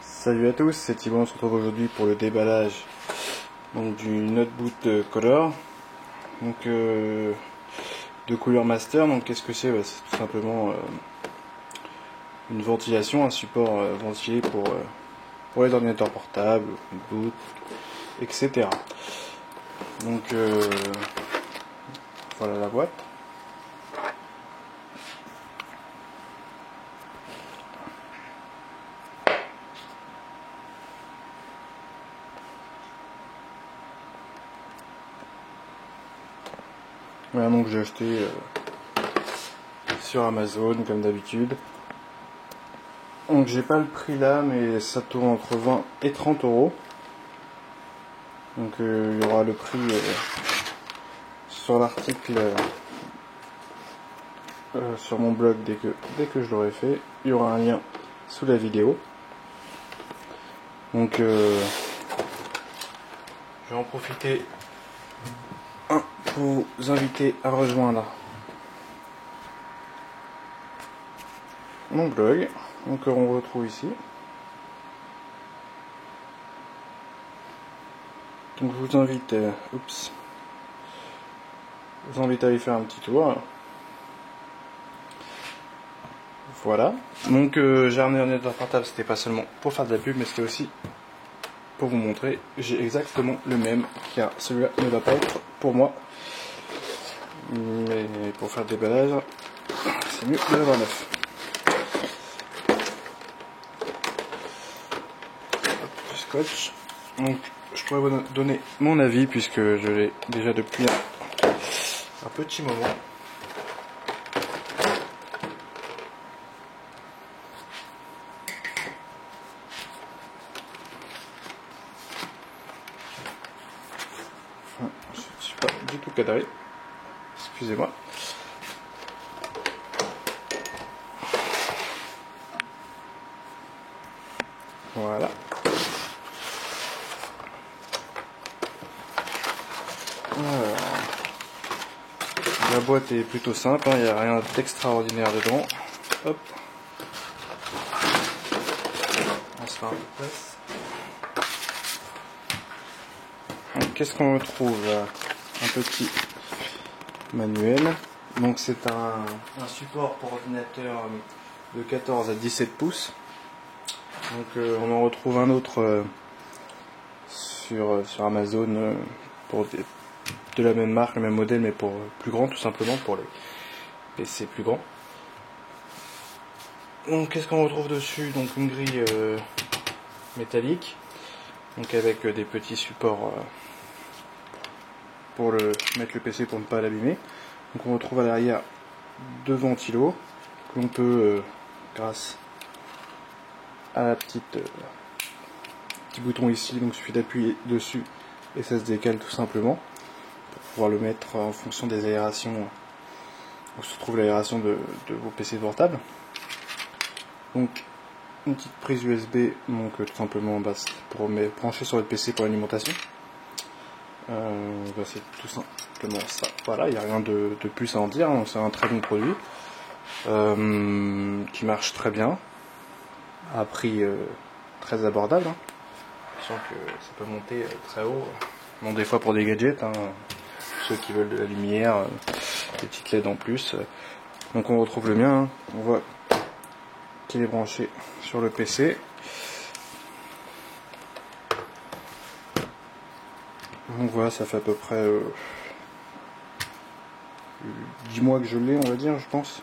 Salut à tous, c'est Thibaut, on se retrouve aujourd'hui pour le déballage du Noteboot Color de couleur master. Donc qu'est-ce que c'est? C'est tout simplement une ventilation, un support ventilé pour les ordinateurs portables, boot, etc. Donc voilà la boîte. Voilà, donc j'ai acheté sur Amazon comme d'habitude. Donc j'ai pas le prix là, mais ça tourne entre 20 et 30 euros. Donc il y aura le prix sur l'article sur mon blog dès que je l'aurai fait. Il y aura un lien sous la vidéo. Donc je vais en profiter pour vous inviter à rejoindre mon blog. Donc on retrouve ici. Donc je vous invite à y faire un petit tour. Voilà. Donc j'ai ramené un ordinateur portable, c'était pas seulement pour faire de la pub, mais c'était aussi pour vous montrer. J'ai exactement le même, car celui-là ne va pas être pour moi. Mais pour faire des déballage, c'est mieux de l'avoir neuf. Du scotch. Donc je pourrais vous donner mon avis puisque je l'ai déjà depuis un petit moment. Je ne suis pas du tout cadré. Excusez-moi. Voilà. Alors, la boîte est plutôt simple, il n'y a rien d'extraordinaire dedans. Hop. On se fait un peu de place. Qu'est-ce qu'on retrouve? Un petit manuel. Donc c'est un support pour ordinateur de 14 à 17 pouces. Donc on en retrouve un autre sur Amazon pour de la même marque, le même modèle, mais pour plus grand, tout simplement pour les PC plus grands. Donc qu'est-ce qu'on retrouve dessus? Donc une grille métallique, donc avec des petits supports pour mettre le PC pour ne pas l'abîmer. Donc on retrouve à l'arrière deux ventilos que l'on peut, grâce à la petit bouton ici, donc il suffit d'appuyer dessus et ça se décale tout simplement pour pouvoir le mettre en fonction des aérations où se trouve l'aération de vos PC portables. Donc une petite prise USB, donc tout simplement pour brancher sur votre PC pour l'alimentation. C'est tout simplement ça. Voilà, il n'y a rien de plus à en dire, c'est un très bon produit qui marche très bien à prix très abordable. Je sens que ça peut monter très haut, bon, des fois pour des gadgets, ceux qui veulent de la lumière, des petites LED en plus. Donc on retrouve le mien, on voit qu'il est branché sur le PC. Donc voilà, ça fait à peu près 10 mois que je l'ai, on va dire, je pense.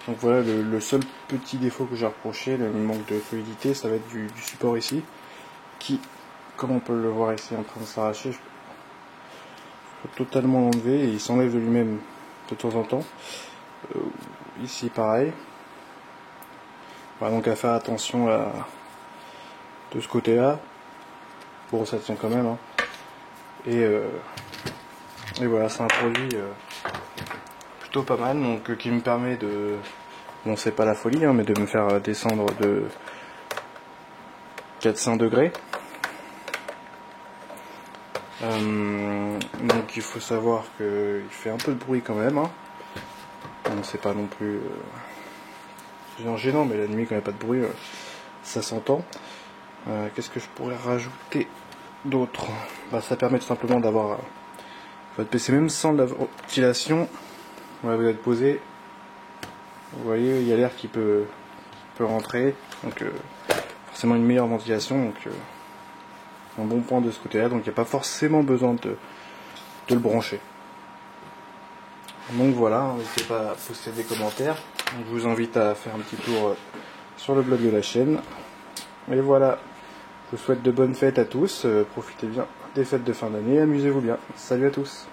Donc voilà, le seul petit défaut que j'ai reproché, le manque de fluidité, ça va être du support ici, qui, comme on peut le voir ici en train de s'arracher, je peux totalement l'enlever et il s'enlève de lui-même de temps en temps. Ici pareil. Voilà, donc à faire attention de ce côté-là. Bon, ça tient quand même. Et voilà, c'est un produit plutôt pas mal, donc qui me permet de... Bon, c'est pas la folie, mais de me faire descendre de 4-5 degrés. Donc il faut savoir qu'il fait un peu de bruit quand même. Bon, c'est pas non plus gênant, mais la nuit quand il n'y a pas de bruit, ça s'entend. Qu'est-ce que je pourrais rajouter d'autre? Ça permet tout simplement d'avoir votre PC même sans la ventilation. Voilà, vous êtes posé, vous voyez, il y a l'air qui peut rentrer, donc forcément une meilleure ventilation, donc un bon point de ce côté-là, donc il n'y a pas forcément besoin de le brancher. Donc voilà, n'hésitez pas à poster des commentaires. Je vous invite à faire un petit tour sur le blog de la chaîne. Et voilà, je vous souhaite de bonnes fêtes à tous, profitez bien des fêtes de fin d'année, amusez-vous bien. Salut à tous.